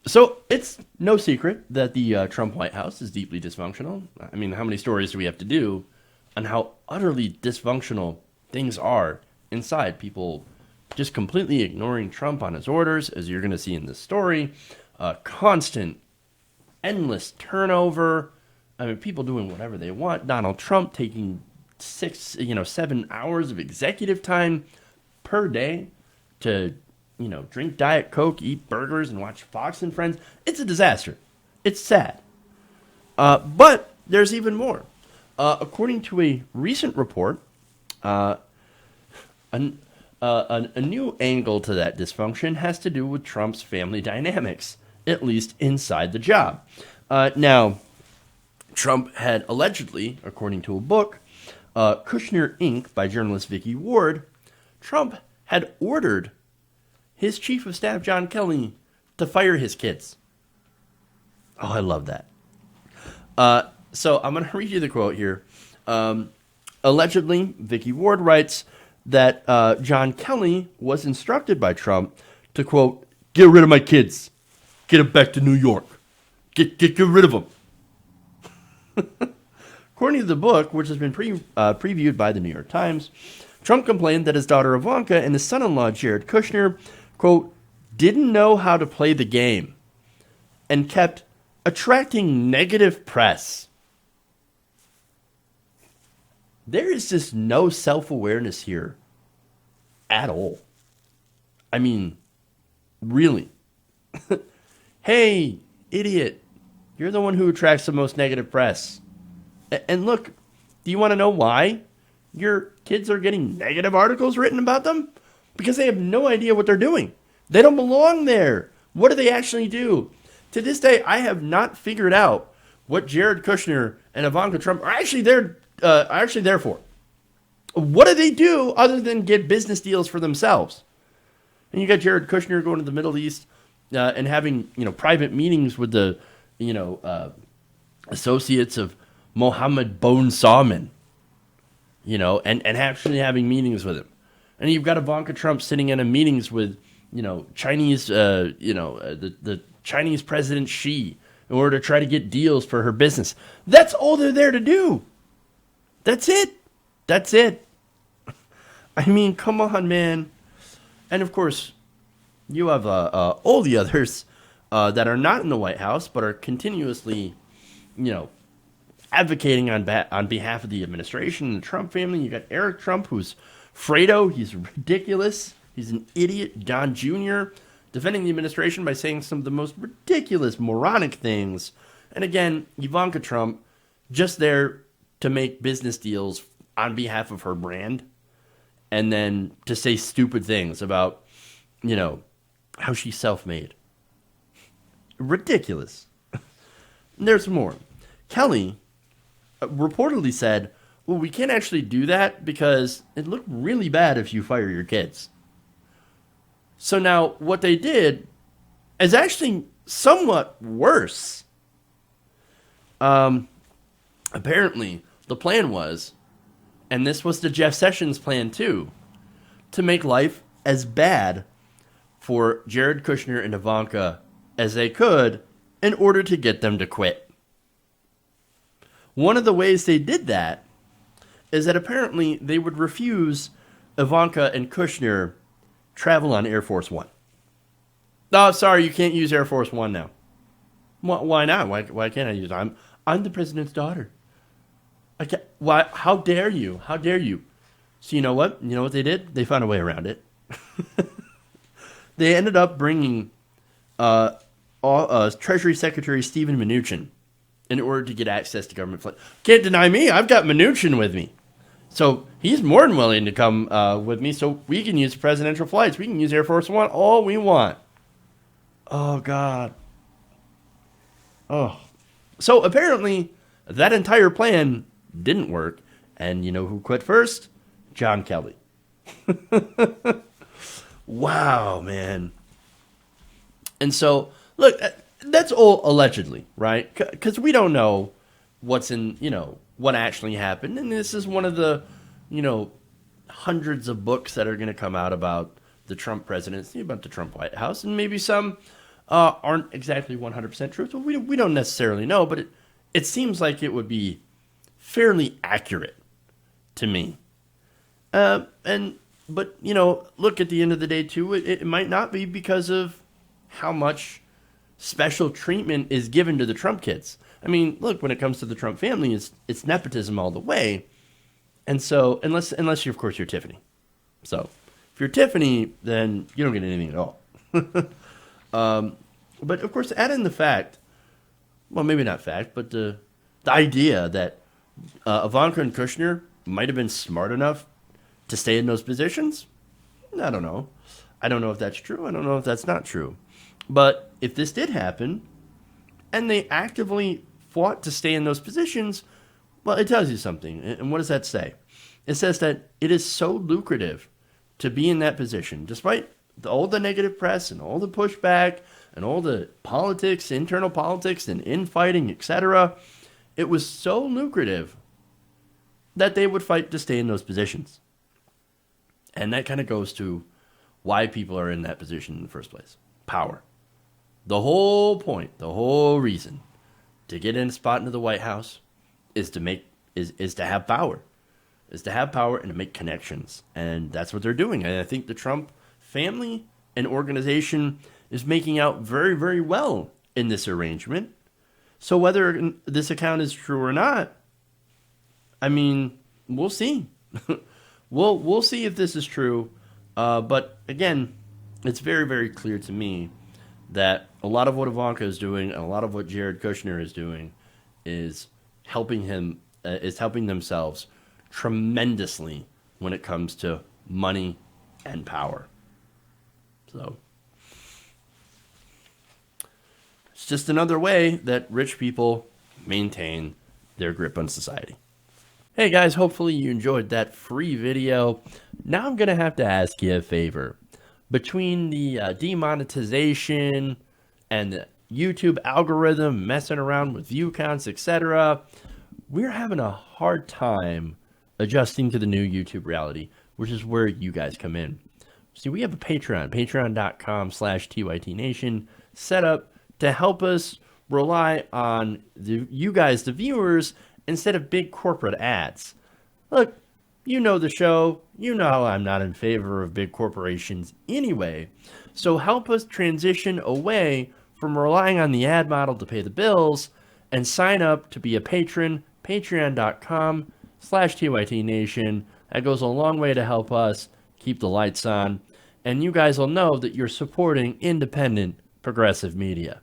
So it's no secret that the Trump White House is deeply dysfunctional. I mean, how many stories do we have to do on how utterly dysfunctional things are inside? People just completely ignoring Trump on his orders, as you're going to see in this story. Constant, endless turnover. I mean, people doing whatever they want. Donald Trump taking 7 hours of executive time per day to drink Diet Coke, eat burgers, and watch Fox and Friends. It's a disaster. It's sad. But there's even more. According to a recent report, a new angle to that dysfunction has to do with Trump's family dynamics, at least inside the job. Now, Trump had allegedly, according to a book, Kushner Inc. by journalist Vicky Ward, Trump had ordered his chief of staff, John Kelly, to fire his kids. Oh, I love that. So I'm going to read you the quote here. Allegedly, Vicky Ward writes that John Kelly was instructed by Trump to, quote, get rid of my kids. Get them back to New York. Get rid of them. According to the book, which has been previewed by the New York Times, Trump complained that his daughter Ivanka and his son-in-law Jared Kushner, quote, didn't know how to play the game and kept attracting negative press. There is just no self-awareness here at all. I mean, really. Hey, idiot, you're the one who attracts the most negative press. And look, do you want to know why your kids are getting negative articles written about them? Because they have no idea what they're doing. They don't belong there. What do they actually do? To this day, I have not figured out what Jared Kushner and Ivanka Trump are actually there for. What do they do other than get business deals for themselves? And you got Jared Kushner going to the Middle East and having private meetings with the associates of Mohammed bin Salman, and actually having meetings with him. And you've got Ivanka Trump sitting in meetings with, Chinese, the Chinese President Xi in order to try to get deals for her business. That's all they're there to do. That's it. That's it. I mean, come on, man. And of course, you have all the others that are not in the White House but are continuously, advocating on behalf of the administration and the Trump family. You got Eric Trump, who's Fredo. He's ridiculous. He's an idiot. Don Jr. defending the administration by saying some of the most ridiculous, moronic things. And again, Ivanka Trump just there to make business deals on behalf of her brand, and then to say stupid things about, how she's self-made. Ridiculous. There's more. Kelly reportedly said, well, we can't actually do that because it looked really bad if you fire your kids. So now what they did is actually somewhat worse. Apparently, the plan was, and this was the Jeff Sessions plan too, to make life as bad for Jared Kushner and Ivanka as they could in order to get them to quit. One of the ways they did that is that apparently they would refuse Ivanka and Kushner travel on Air Force One. Oh, sorry, you can't use Air Force One now. Why not? Why can't I use it? I'm the president's daughter. I can't, why? How dare you? How dare you? So you know what? You know what they did? They found a way around it. They ended up bringing Treasury Secretary Steven Mnuchin in order to get access to government flights. Can't deny me. I've got Mnuchin with me. So he's more than willing to come with me so we can use presidential flights. We can use Air Force One all we want. Oh, God. Oh. So apparently that entire plan didn't work. And you know who quit first? John Kelly. Wow, man. And so, look, that's all allegedly, right? Because we don't know what's in, what actually happened. And this is one of the, hundreds of books that are going to come out about the Trump presidency, about the Trump White House, and maybe some aren't exactly 100% truthful. We don't necessarily know, but it seems like it would be fairly accurate to me. And but look, at the end of the day too, it might not be because of how much special treatment is given to the Trump kids. I mean, look, when it comes to the Trump family, it's nepotism all the way. And so unless you, of course, you're Tiffany. So if you're Tiffany, then you don't get anything at all. But of course, add in the fact, well, maybe not fact, but the idea that Ivanka and Kushner might have been smart enough to stay in those positions. I don't know. I don't know if that's true. I don't know if that's not true. But if this did happen, and they actively fought to stay in those positions, well, it tells you something. And what does that say? It says that it is so lucrative to be in that position, despite all the negative press and all the pushback and all the politics, internal politics and infighting, etc. It was so lucrative that they would fight to stay in those positions. And that kind of goes to why people are in that position in the first place. Power. The whole point, the whole reason to get in a spot into the White House is to have power. Is to have power and to make connections. And that's what they're doing. And I think the Trump family and organization is making out very, very well in this arrangement. So whether this account is true or not, I mean, we'll see. We'll see if this is true. But again, it's very, very clear to me that a lot of what Ivanka is doing and a lot of what Jared Kushner is doing is helping themselves tremendously when it comes to money and power. So it's just another way that rich people maintain their grip on society. Hey guys, hopefully you enjoyed that free video. Now I'm going to have to ask you a favor. Between the demonetization and the YouTube algorithm messing around with view counts, etc., we're having a hard time adjusting to the new YouTube reality, which is where you guys come in. See, we have a Patreon, patreon.com/TYTNation, set up to help us rely on you guys, the viewers, instead of big corporate ads. Look, you know the show. You know how I'm not in favor of big corporations anyway. So help us transition away from relying on the ad model to pay the bills and sign up to be a patron, patreon.com/TYTNation. That goes a long way to help us keep the lights on. And you guys will know that you're supporting independent, progressive media.